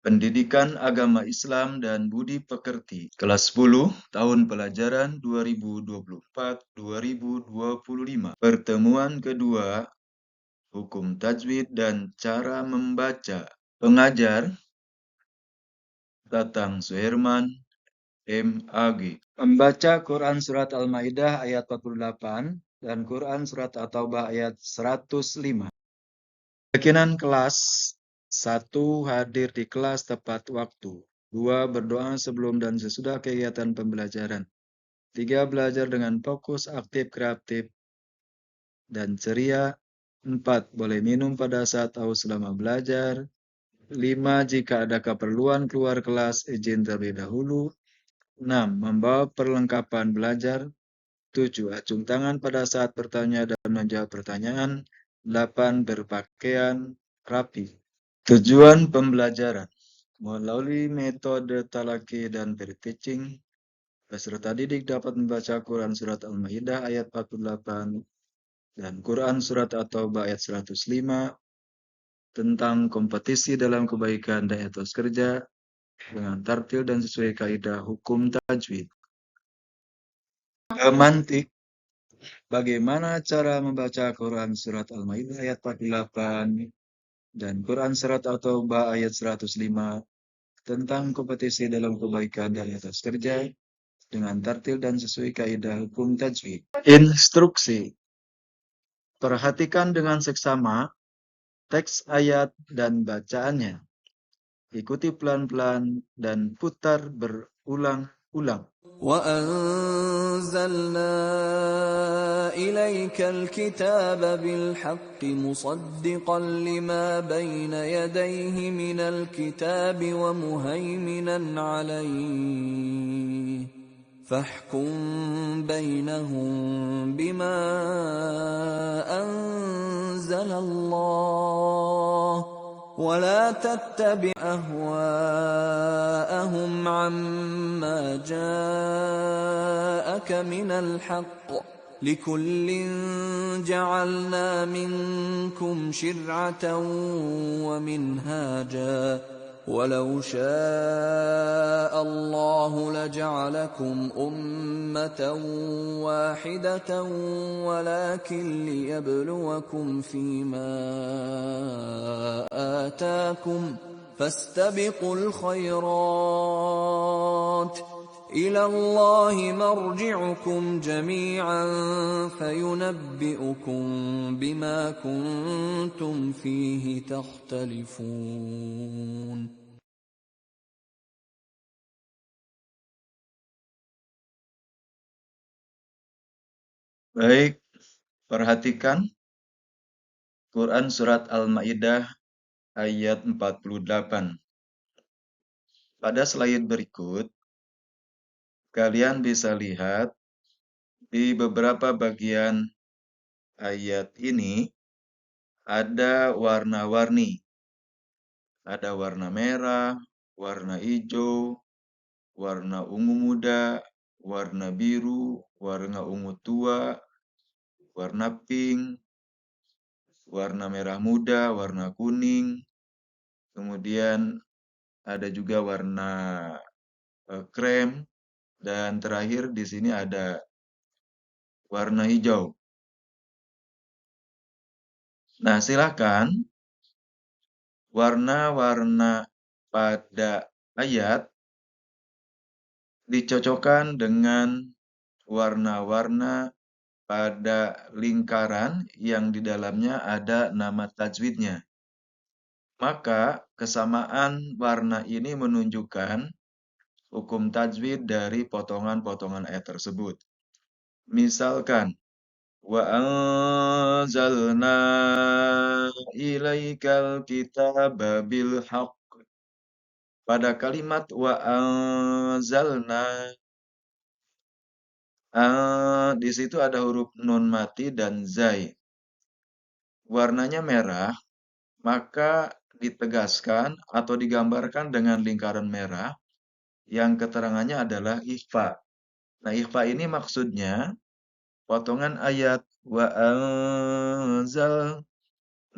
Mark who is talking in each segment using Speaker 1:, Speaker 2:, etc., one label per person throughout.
Speaker 1: Pendidikan Agama Islam dan Budi Pekerti, kelas 10, tahun pelajaran 2024-2025. Pertemuan kedua, hukum tajwid dan cara membaca. Pengajar, Tatang Suherman, MAG. Membaca Quran Surat Al-Maidah ayat 48 dan Quran Surat At-Taubah ayat 105. Keyakinan kelas 1. Hadir di kelas tepat waktu. 2. Berdoa sebelum dan sesudah kegiatan pembelajaran. 3. Belajar dengan fokus, aktif, kreatif, dan ceria. 4. Boleh minum pada saat atau selama belajar. 5. Jika ada keperluan keluar kelas, izin terlebih dahulu. 6. Membawa perlengkapan belajar. 7. Acung tangan pada saat bertanya dan menjawab pertanyaan. 8. Berpakaian rapi. Tujuan pembelajaran. Melalui metode talaki dan peer teaching, peserta didik dapat membaca Quran Surat Al-Maidah ayat 48 dan Quran Surat At-Taubah ayat 105 tentang kompetisi dalam kebaikan dan etos kerja dengan tartil dan sesuai kaidah hukum tajwid. Mantik. Bagaimana cara membaca Quran Surat Al-Maidah ayat 48 dan Quran Surat At-Taubah ayat 105 tentang kompetisi dalam kebaikan dan etos kerja dengan tartil dan sesuai kaidah hukum tajwid. Instruksi. Perhatikan dengan seksama teks ayat dan bacaannya. Ikuti pelan-pelan dan putar berulang-ulang.
Speaker 2: وأنزلنا إليك الكتاب بالحق مصدقا لما بين يديه من الكتاب ومهيمنا عليه فاحكم بينهم بما أنزل الله ولا تتبع أهواءهم عما جاءك من الحق لكل جعلنا منكم شرعة ومنهاجا ولو شاء الله لجعلكم أمة واحدة ولكن ليبلوكم فيما آتاكم فاستبقوا الخيرات إلى الله مرجعكم جميعا فينبئكم بما كنتم فيه تختلفون.
Speaker 1: Baik, perhatikan Quran Surat Al-Maidah ayat 48. Pada slide berikut, kalian bisa lihat di beberapa bagian ayat ini ada warna-warni. Ada warna merah, warna hijau, warna ungu muda, warna biru, warna ungu tua, warna pink, warna merah muda, warna kuning, kemudian ada juga warna krem, dan terakhir di sini ada warna hijau. Nah, silakan warna-warna pada ayat dicocokkan dengan warna-warna pada lingkaran yang di dalamnya ada nama tajwidnya. Maka kesamaan warna ini menunjukkan hukum tajwid dari potongan-potongan ayat tersebut. Misalkan, wa anzalna ilaikal kitaba bil haqq. Pada kalimat wa anzalna, di situ ada huruf nun mati dan zai. Warnanya merah, maka ditegaskan atau digambarkan dengan lingkaran merah yang keterangannya adalah ikhfa. Nah, ikhfa ini maksudnya potongan ayat wa anzal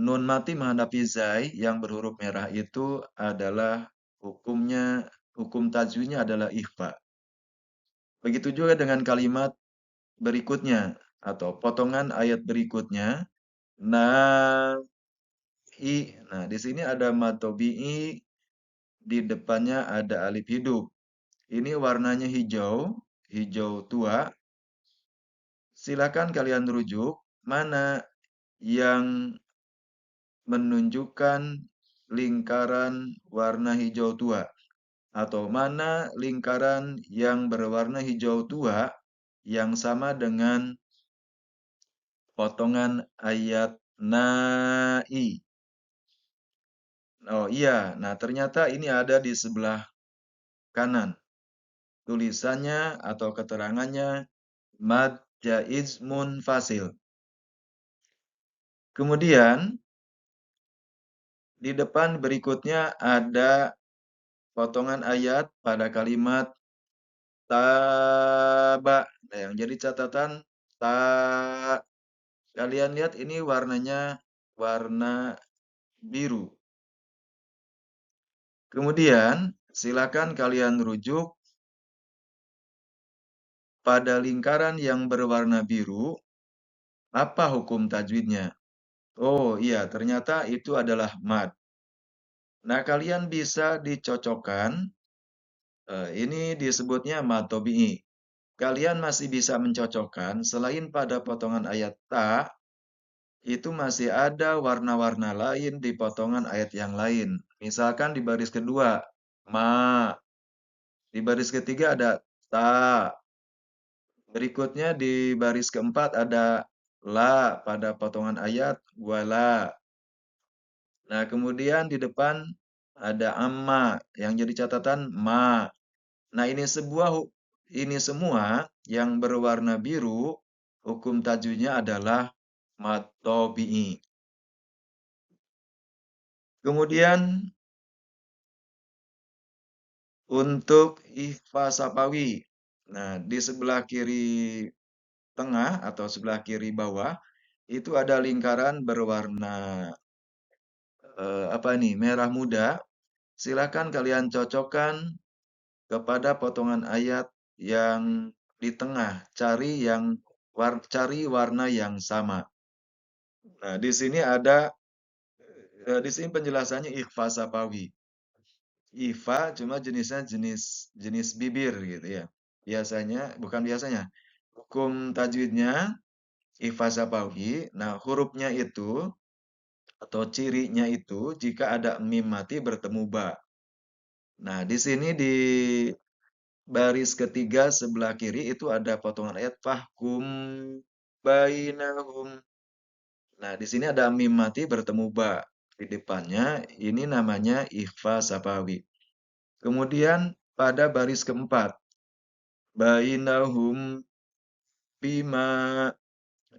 Speaker 1: nun mati menghadapi zai yang berhuruf merah itu adalah hukum tajwidnya adalah ikhfa. Begitu juga dengan kalimat berikutnya atau potongan ayat berikutnya. Nah, nah di sini ada mad tabi'i, di depannya ada alif hidup. Ini warnanya hijau, hijau tua. Silakan kalian rujuk mana yang menunjukkan lingkaran warna hijau tua, atau mana lingkaran yang berwarna hijau tua yang sama dengan potongan ayat na'i. Oh iya, nah ternyata ini ada di sebelah kanan. Tulisannya atau keterangannya mad jaiz munfasil. Kemudian di depan berikutnya ada potongan ayat pada kalimat taba. Nah, yang jadi catatan ta. Kalian lihat ini warnanya warna biru. Kemudian silakan kalian rujuk pada lingkaran yang berwarna biru, apa hukum tajwidnya? Oh iya, ternyata itu adalah mad. Nah, kalian bisa dicocokkan, ini disebutnya mad tabi'i. Kalian masih bisa mencocokkan, selain pada potongan ayat ta, itu masih ada warna-warna lain di potongan ayat yang lain. Misalkan di baris kedua, ma. Di baris ketiga ada ta. Berikutnya di baris keempat ada la pada potongan ayat wala. Nah, kemudian di depan ada amma yang jadi catatan ma. Nah, ini semua yang berwarna biru, hukum tajwidnya adalah mad tabi'i. Kemudian untuk ikhfa sapawi. Nah, di sebelah kiri tengah atau sebelah kiri bawah itu ada lingkaran berwarna apa nih? Merah muda. Silakan kalian cocokkan kepada potongan ayat yang di tengah. Cari warna yang sama. Nah, di sini di sini penjelasannya ikhfa sapawi. Ikhfa cuma jenisnya jenis bibir gitu ya. Bukan biasanya. Hukum tajwidnya ikhfa sapawi. Nah, hurufnya itu atau cirinya itu jika ada mim mati bertemu ba. Nah, di sini di baris ketiga sebelah kiri itu ada potongan ayat fahkum bainahum. Nah, di sini ada mim mati bertemu ba di depannya. Ini namanya ikhfa sapawi. Kemudian pada baris keempat, bainahum bima.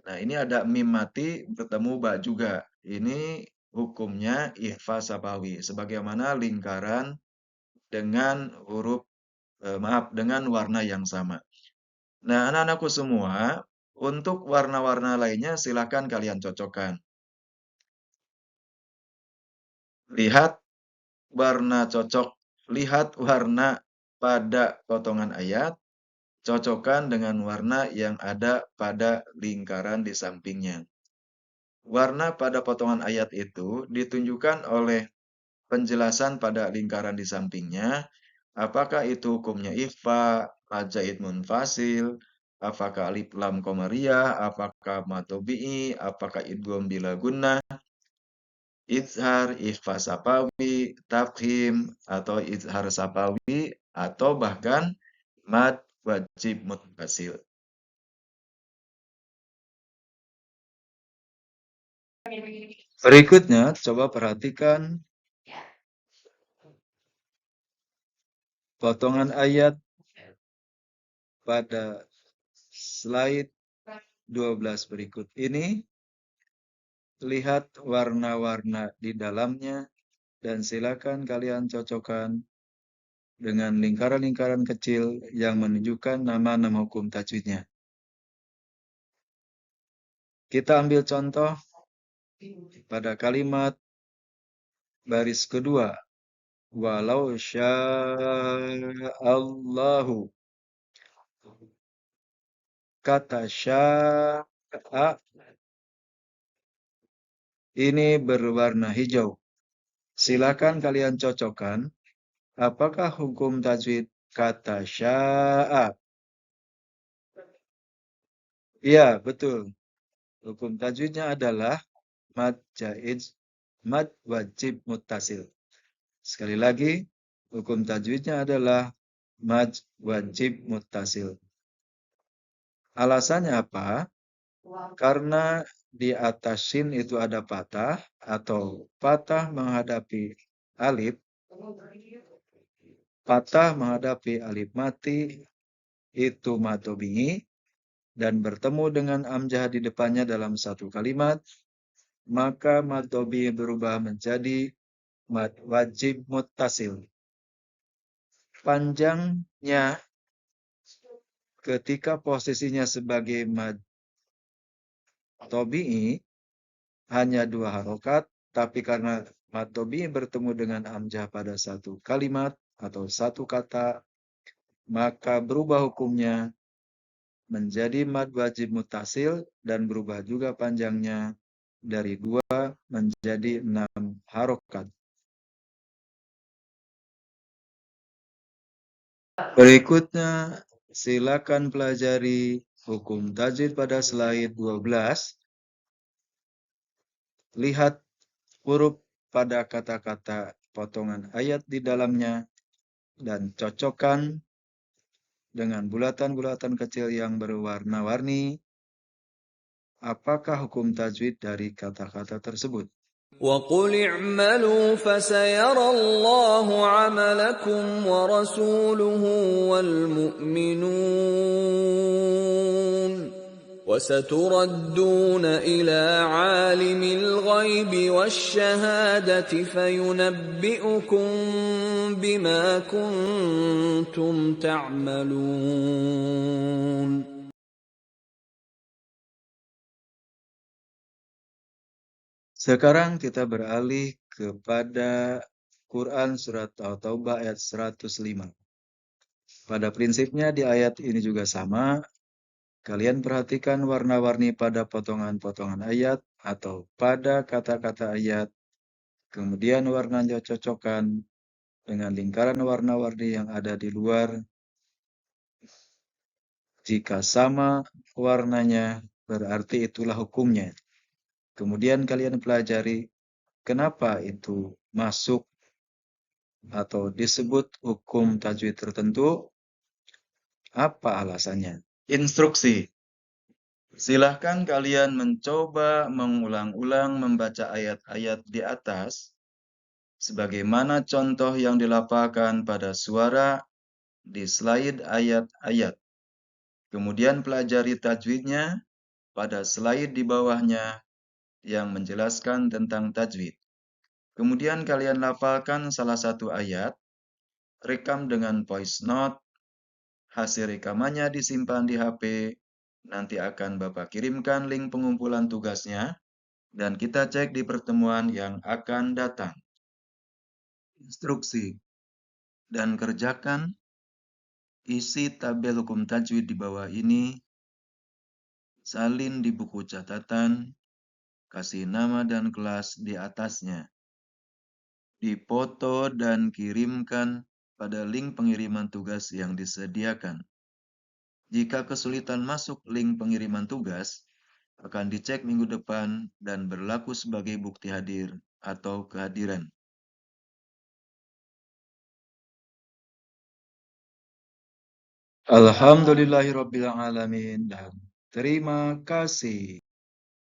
Speaker 1: Nah, ini ada mim mati bertemu ba juga. Ini hukumnya ikhfa sapawi. Sebagaimana lingkaran dengan dengan warna yang sama. Nah, anak-anakku semua, untuk warna-warna lainnya silakan kalian cocokkan. Lihat warna cocok, lihat warna pada potongan ayat, cocokkan dengan warna yang ada pada lingkaran di sampingnya. Warna pada potongan ayat itu ditunjukkan oleh penjelasan pada lingkaran di sampingnya, apakah itu hukumnya ikhfa, ajaid munfasil, apakah alif lam qamariyah, apakah matobi'i, apakah idgham bila gunnah, izhar, ikhfa sapawi, tafhim, atau izhar sapawi, atau bahkan mad wajib munfasil. Berikutnya, coba perhatikan potongan ayat pada slide 12 berikut ini. Lihat warna-warna di dalamnya dan silakan kalian cocokkan dengan lingkaran-lingkaran kecil yang menunjukkan nama-nama hukum tajwidnya. Kita ambil contoh pada kalimat baris kedua. Walau sya'allahu. Kata sya'a ini berwarna hijau. Silakan kalian cocokkan. Apakah hukum tajwid kata sya'a? Iya, betul. Hukum tajwidnya adalah mad jaiz, mad wajib muttasil. Sekali lagi, hukum tajwidnya adalah mad wajib muttasil. Alasannya apa? Karena di atas sin itu ada patah atau patah menghadapi alif, patah menghadapi alif mati itu mad tabi'i dan bertemu dengan amjah di depannya dalam satu kalimat, maka mad tabi'i berubah menjadi mad wajib muttasil. Panjangnya ketika posisinya sebagai mad tabi'i hanya 2 harokat, tapi karena mad tabi'i bertemu dengan amjah pada satu kalimat atau satu kata, maka berubah hukumnya menjadi mad wajib muttasil dan berubah juga panjangnya dari 2 menjadi 6 harokat. Berikutnya, silakan pelajari hukum tajwid pada slide 12. Lihat huruf pada kata-kata potongan ayat di dalamnya dan cocokkan dengan bulatan-bulatan kecil yang berwarna-warni. Apakah hukum tajwid dari kata-kata tersebut?
Speaker 2: وقل اعملوا فسيرى الله عملكم ورسوله والمؤمنون وستردون إلى عالم الغيب والشهادة فينبئكم بما كنتم تعملون.
Speaker 1: Sekarang kita beralih kepada Quran Surat At-Taubah ayat 105. Pada prinsipnya di ayat ini juga sama. Kalian perhatikan warna-warni pada potongan-potongan ayat atau pada kata-kata ayat. Kemudian warnanya cocokkan dengan lingkaran warna-warni yang ada di luar. Jika sama warnanya, berarti itulah hukumnya. Kemudian kalian pelajari kenapa itu masuk atau disebut hukum tajwid tertentu, apa alasannya. Instruksi. Silahkan kalian mencoba mengulang-ulang membaca ayat-ayat di atas, sebagaimana contoh yang dilafalkan pada suara di slide ayat-ayat. Kemudian pelajari tajwidnya pada slide di bawahnya yang menjelaskan tentang tajwid. Kemudian kalian lafalkan salah satu ayat, rekam dengan voice note, hasil rekamannya disimpan di HP, nanti akan Bapak kirimkan link pengumpulan tugasnya, dan kita cek di pertemuan yang akan datang. Instruksi. Dan kerjakan isi tabel hukum tajwid di bawah ini, salin di buku catatan, kasih nama dan kelas di atasnya. Dipoto dan kirimkan pada link pengiriman tugas yang disediakan. Jika kesulitan masuk link pengiriman tugas, akan dicek minggu depan dan berlaku sebagai bukti hadir atau kehadiran. Alhamdulillahirabbil alamin dan terima kasih.